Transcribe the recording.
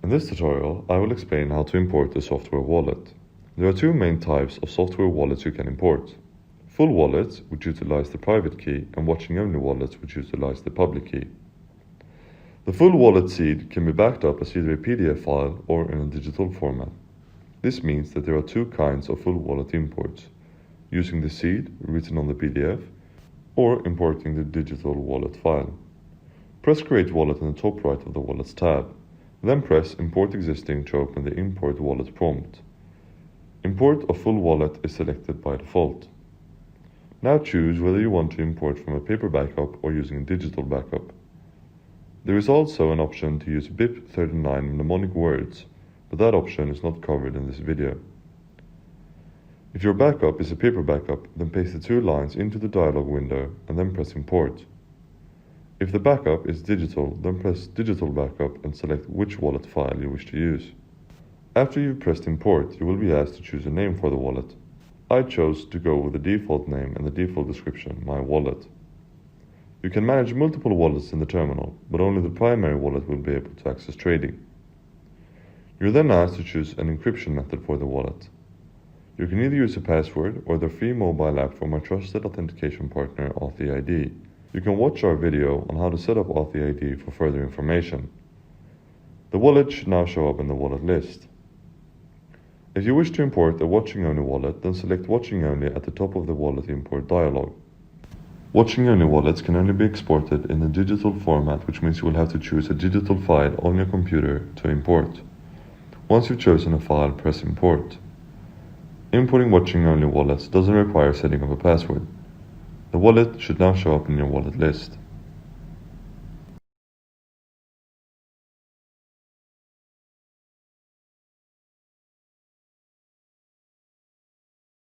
In this tutorial, I will explain how to import a software wallet. There are two main types of software wallets you can import. Full wallets, which utilize the private key, and watching-only wallets, which utilize the public key. The full wallet seed can be backed up as either a PDF file or in a digital format. This means that there are two kinds of full wallet imports: using the seed written on the PDF or importing the digital wallet file. Press Create Wallet in the top right of the Wallets tab. Then press Import Existing to open the Import Wallet prompt. Import of full wallet is selected by default. Now choose whether you want to import from a paper backup or using a digital backup. There is also an option to use BIP39 mnemonic words, but that option is not covered in this video. If your backup is a paper backup, then paste the two lines into the dialog window and then press Import. If the backup is digital, then press Digital Backup and select which wallet file you wish to use. After you've pressed Import, you will be asked to choose a name for the wallet. I chose to go with the default name and the default description, My Wallet. You can manage multiple wallets in the terminal, but only the primary wallet will be able to access trading. You're then asked to choose an encryption method for the wallet. You can either use a password or the free mobile app from our trusted authentication partner, AuthID. You can watch our video on how to set up AuthID for further information. The wallet should now show up in the wallet list. If you wish to import a watching-only wallet, then select Watching Only at the top of the wallet import dialog. Watching-only wallets can only be exported in a digital format, which means you will have to choose a digital file on your computer to import. Once you've chosen a file, press Import. Importing watching-only wallets doesn't require setting up a password. The wallet should now show up in your wallet list.